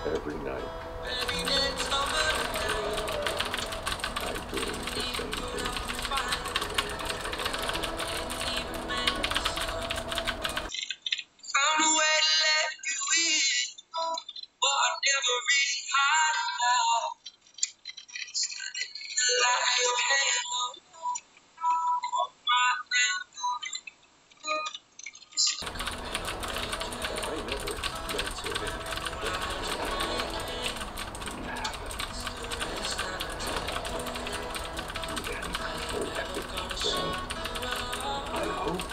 Every night, I dream the same thing. Found a way to let you in, but I never really had enough. Standing in the light, your halo on my I never meant to happens. Then, oh, epic thing. I hope